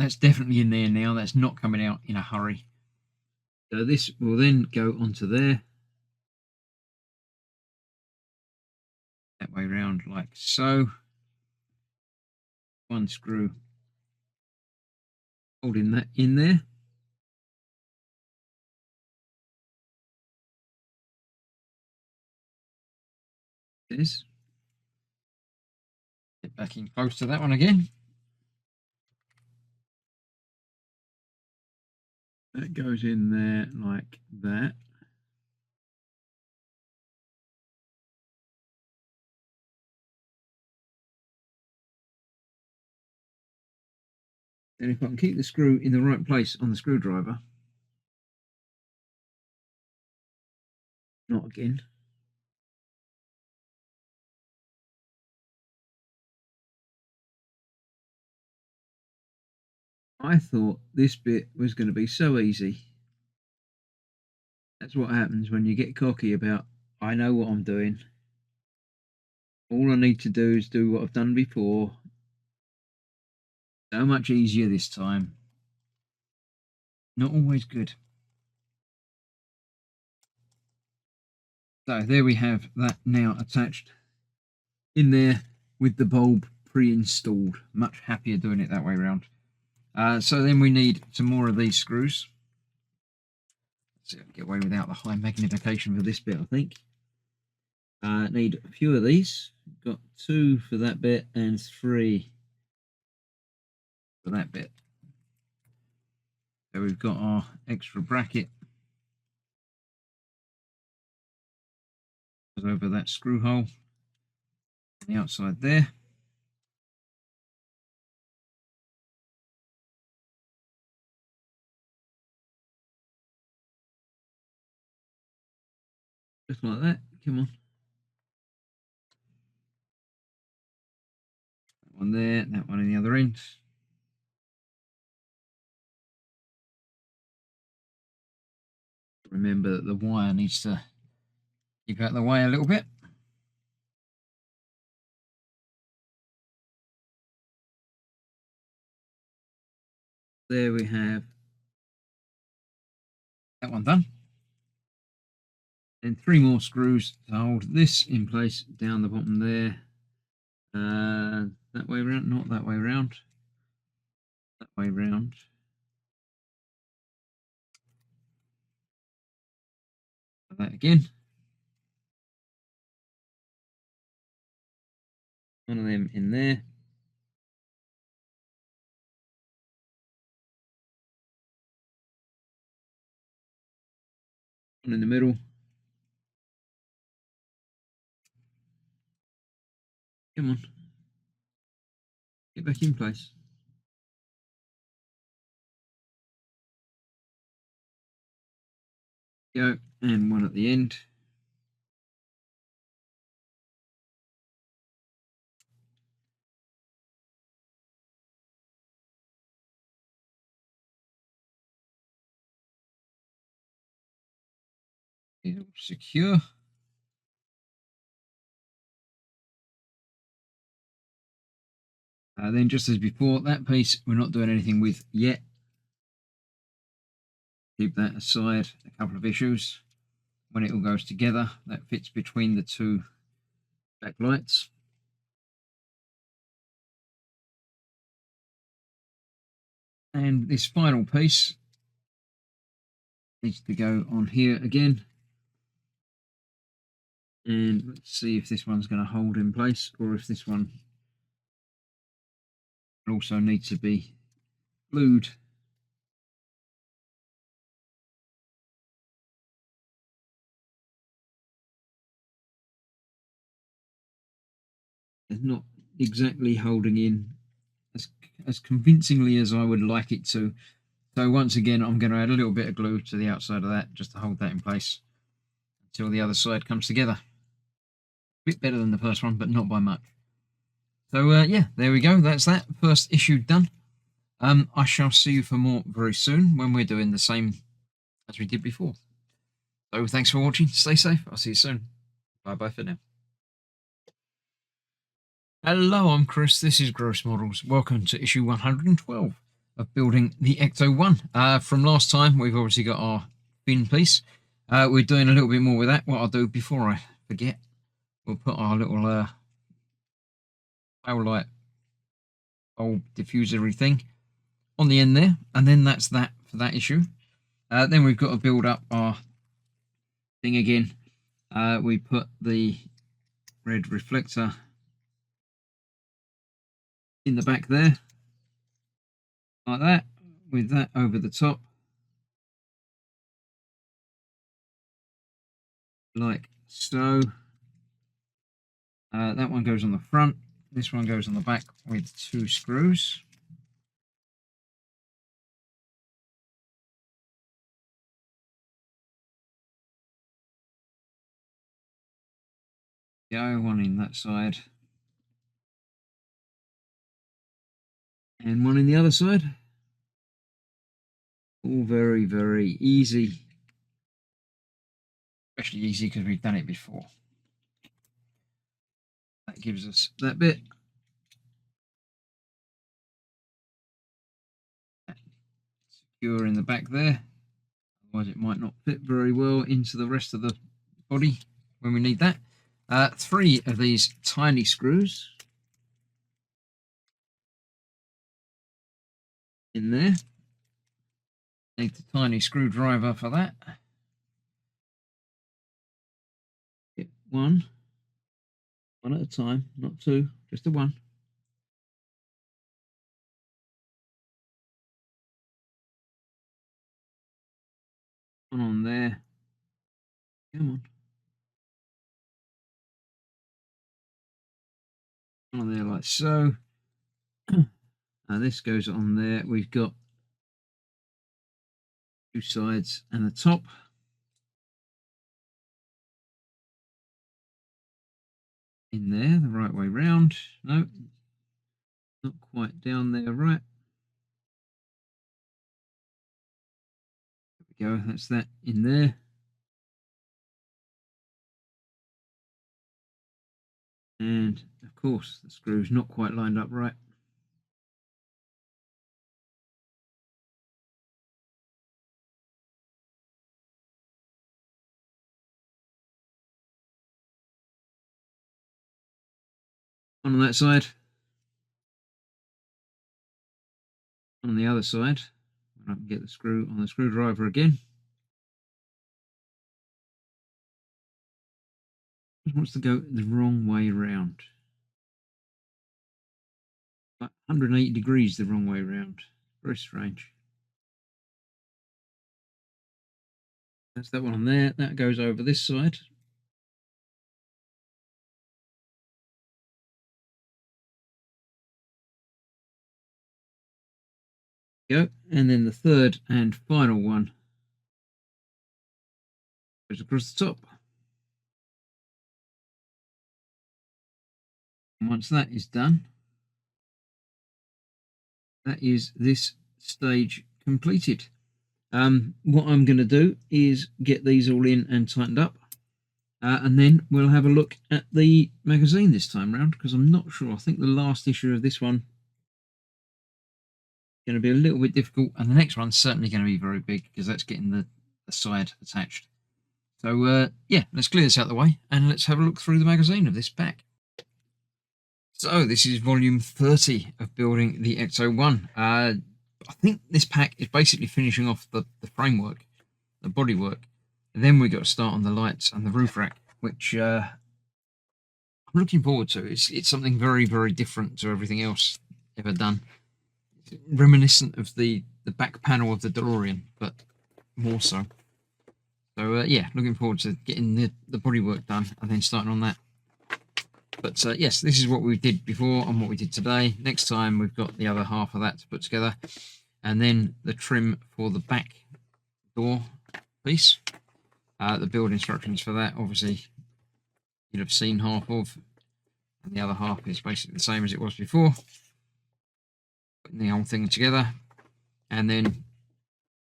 that's definitely in there now. That's not coming out in a hurry. So this will then go onto there. That way round, like so. One screw holding that in there. This. Get back in close to that one again. That goes in there like that. And if I can keep the screw in the right place on the screwdriver, not again. I thought this bit was going to be so easy. That's what happens when you get cocky about, I know what I'm doing. All I need to do is do what I've done before. So much easier this time. Not always good. So there we have that now attached in there with the bulb pre-installed. Much happier doing it that way around. So then we need some more of these screws. Let's see if I can get away without the high magnification for this bit, I think. Need a few of these. Got 2 for that bit and 3 for that bit. So we've got our extra bracket over that screw hole on the outside there. Just like that. Come on. That one there, that one on the other end. Remember that the wire needs to keep out of the way a little bit. There we have that one done. And 3 more screws to hold this in place down the bottom there. That way around, not that way around. That way around. That again. One of them in there. One in the middle. Come on. Get back in place. Go. And one at the end. It'll secure. Then just as before, that piece we're not doing anything with yet. Keep that aside. A couple of issues. When it all goes together, that fits between the 2 backlights. And this final piece needs to go on here again. And let's see if this one's going to hold in place, or if this one also needs to be glued. It's not exactly holding in as convincingly as I would like it to. So once again, I'm going to add a little bit of glue to the outside of that just to hold that in place until the other side comes together. A bit better than the first one, but not by much. So yeah, there we go. That's that first issue done. I shall see you for more very soon when we're doing the same as we did before. So thanks for watching. Stay safe. I'll see you soon. Bye-bye for now. Hello, I'm Chris. This is Gross Models. Welcome to issue 112 of building the Ecto-1. From last time, we've obviously got our fin piece. We're doing a little bit more with that. What I'll do before I forget, we'll put our little tail light bulb diffuser thing on the end there, and then that's that for that issue. Then we've got to build up our thing again. We put the red reflector in the back there, like that, with that over the top, like so. That one goes on the front, this one goes on the back with 2 screws. Go, one in that side and one in the other side. All very, very easy, especially easy because we've done it before. That gives us that bit. Secure in the back there, otherwise it might not fit very well into the rest of the body when we need that. 3 of these tiny screws in there. Need the tiny screwdriver for that. Get one at a time, not 2, just the 1. One on there. Come on. One on there like so. Now this goes on there. We've got 2 sides and the top. In there, the right way round. No, not quite down there, right. There we go, that's that in there. And of course, the screw's not quite lined up right. One on that side. One on the other side. I can get the screw on the screwdriver again. Just wants to go the wrong way round. Like 180 degrees the wrong way round. Very strange. That's that one on there. That goes over this side. Go, and then the third and final one goes across the top. And once that is done, that is this stage completed. What I'm going to do is get these all in and tightened up, and then we'll have a look at the magazine this time round, because I'm not sure. I think the last issue of this one going to be a little bit difficult, and the next one's certainly going to be very big because that's getting the side attached. So yeah, let's clear this out of the way and let's have a look through the magazine of this pack. So this is volume 30 of building the Ecto-1. I think this pack is basically finishing off the framework, the bodywork, and then we got to start on the lights and the roof rack, which I'm looking forward to. It's something very, very different to everything else ever done. Reminiscent of the back panel of the DeLorean, but more so. So yeah, looking forward to getting the bodywork done and then starting on that. But yes, this is what we did before and what we did today. Next time we've got the other half of that to put together, and then the trim for the back door piece. The build instructions for that, obviously, you'd have seen half of, and the other half is basically the same as it was before. Putting the whole thing together, and then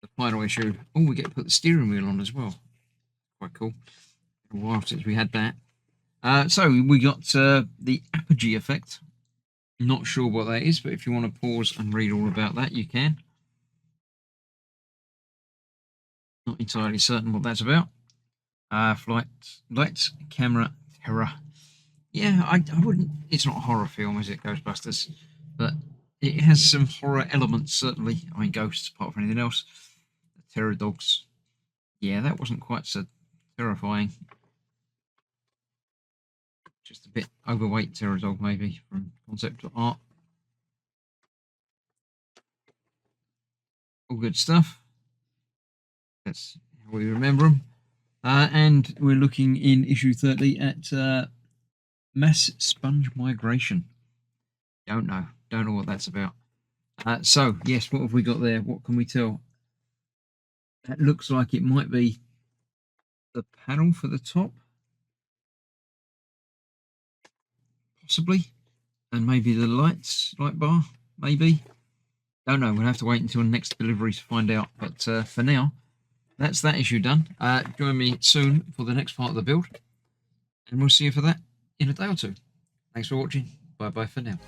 the final issue. Oh, we get to put the steering wheel on as well. Quite cool. A while since we had that. So we got the apogee effect. Not sure what that is, but if you want to pause and read all about that, you can. Not entirely certain what that's about. Flight, lights, camera, terror. Yeah, I wouldn't. It's not a horror film, is it, Ghostbusters? But it has some horror elements, certainly. I mean, ghosts, apart from anything else. The terror dogs. Yeah, that wasn't quite so terrifying. Just a bit overweight terror dog, maybe, from concept art. All good stuff. That's how we remember them. And we're looking in issue 30 at mass sponge migration. Don't know what that's about. So, yes, what have we got there? What can we tell? That looks like it might be the panel for the top, possibly, and maybe the light bar, maybe. Don't know. We'll have to wait until next delivery to find out. But for now, that's that issue done. Join me soon for the next part of the build, and we'll see you for that in a day or two. Thanks for watching. Bye bye for now.